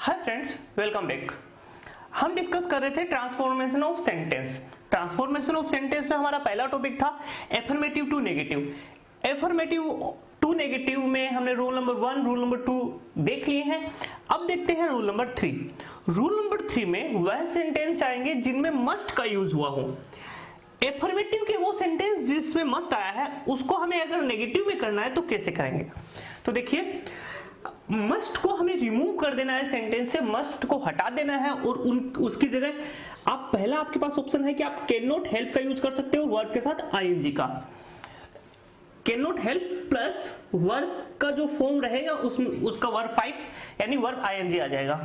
हाय friends, welcome back. हम discuss कर रहे थे transformation of sentence. Transformation of sentence में हमारा पहला टॉपिक था affirmative to negative. Affirmative to negative में हमने रूल नंबर 1, रूल नंबर 2 देख लिए हैं। अब देखते हैं रूल नंबर 3। रूल नंबर 3 में वह सेंटेंस आएंगे जिनमें मस्ट का यूज हुआ हो। एफर्मेटिव के वो सेंटेंस जिसमें मस्ट आया है उसको हमें अगर नेगेटिव में करना है तो कैसे करेंगे। तो देखिए, मस्ट को हमें रिमूव कर देना है, सेंटेंस से मस्ट को हटा देना है और उसकी जगह आपके पास ऑप्शन है कि आप कैन नॉट हेल्प का यूज कर सकते हो वर्ब के साथ आईएनजी का। Can not help plus verb का जो फॉर्म रहेगा उसका वर्ब 5 यानी वर्ब आईएनजी आ जाएगा।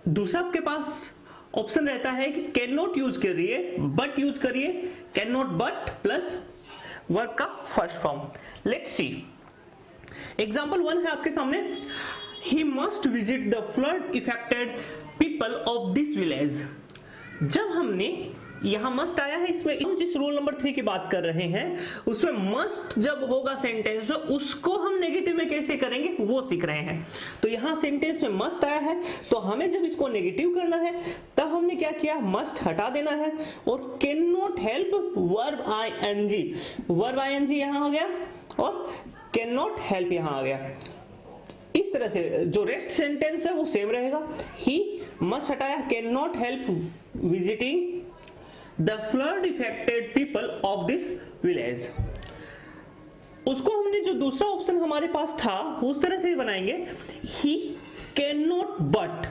दूसरा आपके पास ऑप्शन रहता है कि कैन नॉट यूज करिए बट यूज करिए, can not but plus verb का first form. Let's see example 1 है आपके सामने। He must visit the flood affected people of this village. जब हमने यहां मस्ट आया है, इसमें हम जिस रूल नंबर 3 की बात कर रहे हैं उसमें मस्ट जब होगा सेंटेंस में उसको हम नेगेटिव में कैसे करेंगे वो सीख रहे हैं। तो यहां सेंटेंस में मस्ट आया है तो हमें जब इसको नेगेटिव करना है तब हमने क्या किया, मस्ट हटा देना है और can not help verb ING. Verb ING यहां आ गया और कैन नॉट हेल्प यहां आ गया। इस तरह से जो रेस्ट सेंटेंस है वो सेम रहेगा। ही मस्ट हटाया, can not help visiting the flood affected people of this village. उसको हमने जो दूसरा ऑप्शन हमारे पास था उस तरह से बनाएंगे। He can not but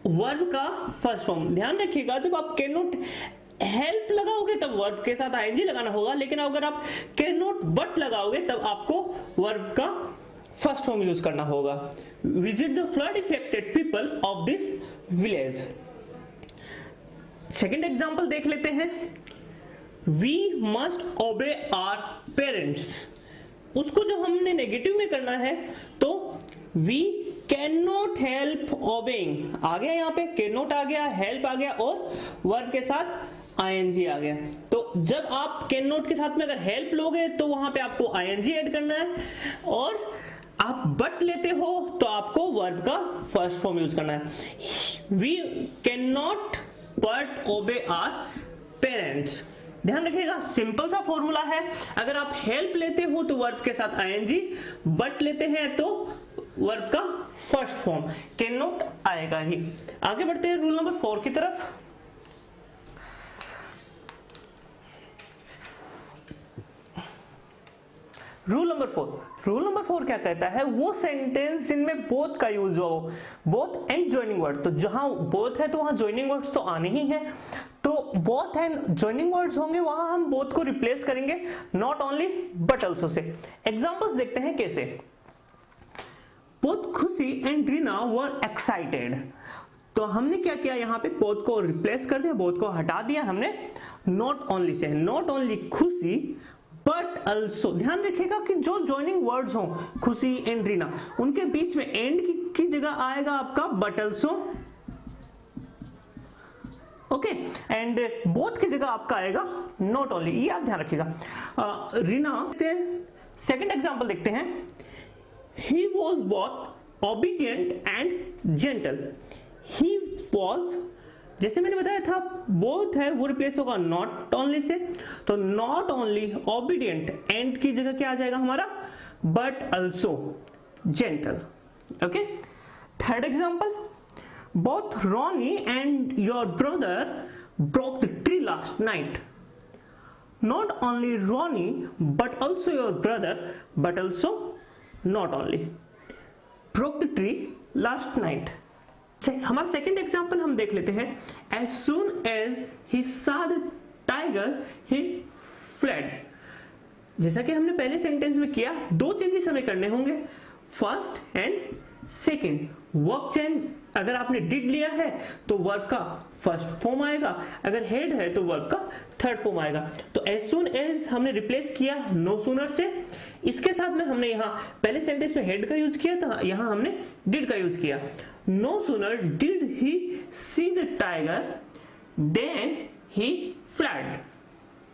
verb का फर्स्ट फॉर्म। ध्यान रखिएगा, जब आप कैन नॉट हेल्प लगाओगे तब वर्ब के साथ आईएनजी लगाना होगा, लेकिन अगर आप कैन नॉट बट लगाओगे तब आपको वर्ब का फर्स्ट फॉर्म यूज करना होगा। Visit the flood affected people of this village. Second example देख लेते हैं। We must obey our parents. उसको जब हमने नेगेटिव में करना है तो we can not help obeying आ गया, यहां पे कैन नॉट आ गया, हेल्प आ गया और वर्ब के साथ आईएनजी आ गया। तो जब आप कैन नॉट के साथ में अगर हेल्प लोगे तो वहां पे आपको आईएनजी ऐड करना है, और आप बट लेते हो तो आपको वर्ब का फर्स्ट फॉर्म यूज करना है। We can not but obey our parents. ध्यान रखिएगा, सिंपल सा फॉर्मूला है। अगर आप हेल्प लेते हो तो वर्ब के साथ आईएनजी, बट लेते हैं तो वर्ब का फर्स्ट फॉर्म कैन नॉट आएगा ही। आगे बढ़ते हैं रूल नंबर 4 की तरफ। रूल नंबर 4 क्या कहता है, वो सेंटेंस जिनमें बोथ का यूज हो, बोथ एंड जॉइनिंग वर्ड। तो जहां बोथ है तो वहां जॉइनिंग वर्ड्स तो आने ही है, तो बोथ एंड जॉइनिंग वर्ड्स होंगे वहां हम बोथ को रिप्लेस करेंगे not only but also say. Examples देखते हैं कैसे। बोथ खुशी एंड रीना वर एक्साइटेड। तो हमने क्या किया, यहां पे बोथ को रिप्लेस कर दिया, बोथ को हटा दिया हमने not only say. Not only खुशी बट अल्सो। ध्यान रखिएगा कि जो जॉइनिंग वर्ड्स हो खुशी एंड रीना उनके बीच में एंड की जगह आएगा आपका but also, okay, and both की जगह आपका आएगा नॉट ओनली। ये आप ध्यान रखिएगा। रीना, सेकंड एग्जांपल देखते हैं। He was both obedient and gentle. He was, जैसे मैंने बताया था बोथ है वो रिप्लेस होगा नॉट ओनली से, तो नॉट ओनली ओबीडियंट, एंड की जगह क्या आ जाएगा हमारा but also gentle, okay. Third example, both Ronny and your brother broke the tree last night. Not only Ronny but also your brother, but also not only broke the tree last night. हमारा second example हम देख लेते हैं। As soon as he saw the tiger he fled। जैसा कि हमने पहले sentence में किया, दो चेंजेस हमें करने होंगे, first and second. Verb change अगर आपने डिड लिया है तो वर्ब का फर्स्ट फॉर्म आएगा, अगर हेड है तो वर्ब का थर्ड फॉर्म आएगा। तो एज सुन एज हमने रिप्लेस किया नो सूनर से, इसके साथ में हमने यहां पहले सेंटेंस में हेड का यूज किया था, यहां हमने डिड का यूज किया। No sooner did he see the tiger then he fled,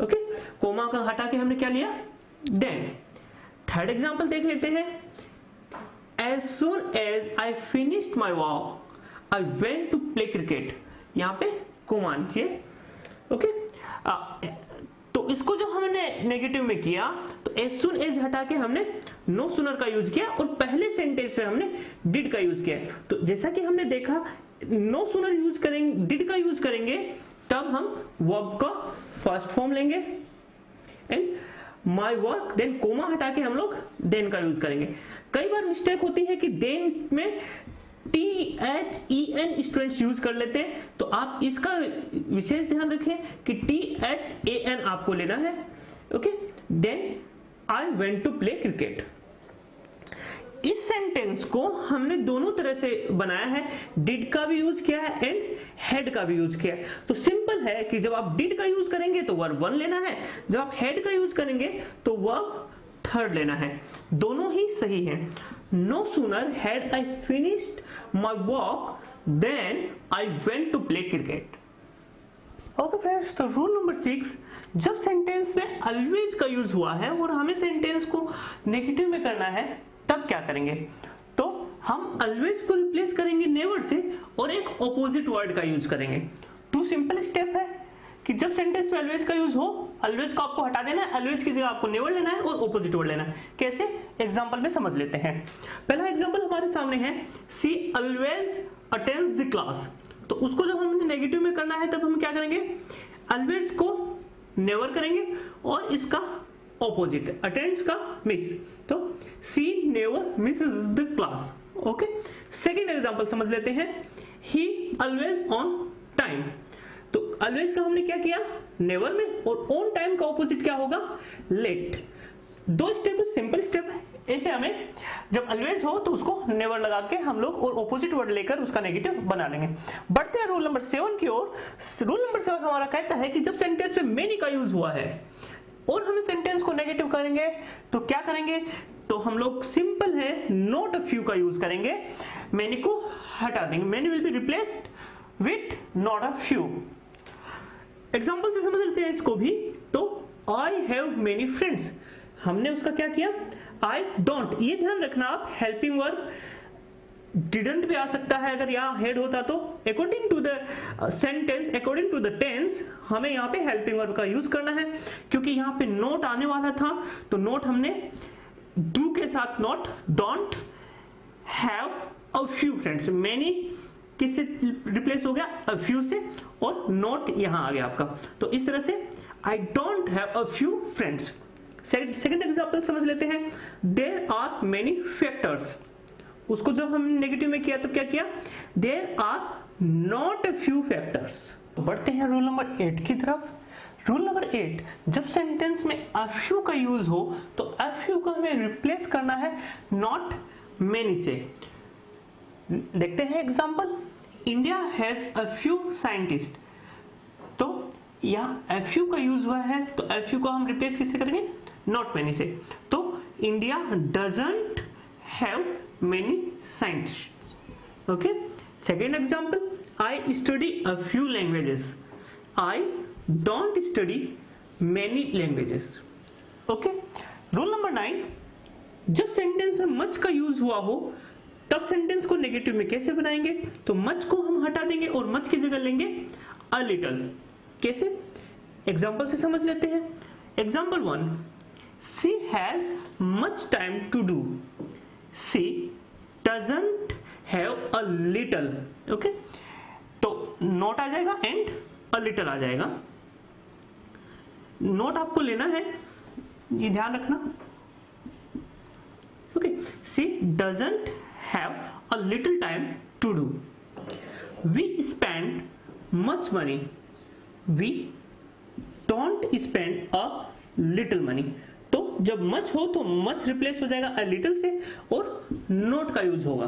okay. Comma का हटा के हमने क्या लिया, देन। थर्ड एग्जांपल देख लेते हैं। As soon as I finished my walk, I went to play cricket, यहाँ पे कोमा चाहिए। ओके, तो इसको जो हमने नेगेटिव में किया तो एज सुन एज हटा के हमने नो सूनर का यूज किया और पहले सेंटेंस में हमने डिड का यूज किया। तो जैसा कि हमने देखा नो सूनर यूज करेंगे, डिड का यूज करेंगे, तब हम वर्ब का फर्स्ट फॉर्म लेंगे and my work, then comma हटा के हम लोग देन का यूज करेंगे। कई बार मिस्टेक होती है कि देन में THEN स्टूडेंट्स यूज कर लेते हैं, तो आप इसका विशेष ध्यान रखें कि THAN आपको लेना है। Okay, then I went to play cricket. इस सेंटेंस को हमने दोनों तरह से बनाया है, डिड का भी यूज किया है एंड हैड का भी यूज किया है। तो सिंपल है कि जब आप डिड का यूज करेंगे तो वर्ब 1 लेना है, जब आप हैड का यूज करेंगे तो वर्ब 3rd लेना है। दोनों ही सही है। No sooner had I finished my work then I went to play cricket. Okay friends, तो रूल नंबर 6, जब सेंटेंस में ऑलवेज का यूज हुआ है और हमें सेंटेंस को नेगेटिव में करना है तब क्या करेंगे? तो हम ऑलवेज को रिप्लेस करेंगे नेवर से और एक ऑपोजिट वर्ड का यूज करेंगे। 2 सिंपल स्टेप है कि जब सेंटेंस में ऑलवेज का यूज हो, ऑलवेज को आपको हटा देना है, ऑलवेज की जगह आपको नेवर लेना है और ऑपोजिट वर्ड लेना है। कैसे? एग्जांपल में समझ लेते हैं। पहला एग्जांपल हमारे सामने है, सी ऑलवेज अटेंड्स द क्लास। तो उसको जब हमने नेगेटिव में करना है तब हम क्या करेंगे? ऑलवेज को नेवर करेंगे और इसका ऑपोजिट अटेंड्स का मिस, तो she never misses the class. Okay, second example समझ लेते हैं, ही ऑलवेज ऑन टाइम। तो ऑलवेज का हमने क्या किया? नेवर में, और ऑन टाइम का ऑपोजिट क्या होगा? लेट। 2 स्टेप सिंपल स्टेप है, ऐसे हमें जब ऑलवेज हो तो उसको नेवर लगा के हम लोग और ऑपोजिट वर्ड लेकर उसका नेगेटिव बना लेंगे। बढ़ते हैं रूल नंबर 7 की ओर। रूल नंबर 7 हमारा कहता है कि जब सेंटेंस में मेनी का यूज हुआ है और हमें सेंटेंस को नेगेटिव करेंगे तो क्या करेंगे? तो हम लोग सिंपल है नॉट अ फ्यू का यूज करेंगे, मेनी को हटा देंगे, many will be replaced with not a few. Example से समझ लेते हैं इसको भी। तो आई हैव मेनी फ्रेंड्स, हमने उसका क्या किया? I don't. ये ध्यान रखना आप, हेल्पिंग वर्ब डिडंट भी आ सकता है अगर यहाँ हेड होता तो। According to the sentence, according to the tense, हमें यहाँ पे हेल्पिंग वर्ब का यूज करना है, क्योंकि यहाँ पे नोट आने वाला था तो नोट हमने डू के साथ note, don't have a few friends, many किससे रिप्लेस हो गया? अ फ्यू से, और नोट यहाँ आ गया आपका। तो इस तरह से I don't have a few friends. Second example समझ लेते हैं, देयर आर मेनी फैक्टर्स। उसको जब हमने नेगेटिव में किया तब क्या किया? There are not a few factors. बढ़ते हैं रूल नंबर 8 की तरफ। रूल नंबर 8, जब सेंटेंस में अ फ्यू का यूज हो तो अ फ्यू का हमें रिप्लेस करना है नॉट मेनी से। देखते हैं example, India has a few scientist. तो यहाँ अ फ्यू का यूज हुआ है तो अ फ्यू को हम रिप्लेस किससे करेंगे? नॉट मेनी से। तो India doesn't have many scientists. Okay, second example, I study a few languages. I don't study many languages. Okay, rule number 9, जब सेंटेंस में मच का यूज हुआ हो तब सेंटेंस को नेगेटिव में कैसे बनाएंगे? तो मच को हम हटा देंगे और मच की जगह लेंगे a little। कैसे? एग्जाम्पल से समझ लेते हैं। Example 1, she has much time to do. She doesn't have a little. Okay, तो नोट आ जाएगा एंड अ लिटल आ जाएगा। नोट आपको लेना है, ये ध्यान रखना। Okay, she doesn't have a little time to do. We spend much money. We don't spend a little money. तो जब मच हो तो मच रिप्लेस हो जाएगा अ लिटिल से और नोट का यूज होगा।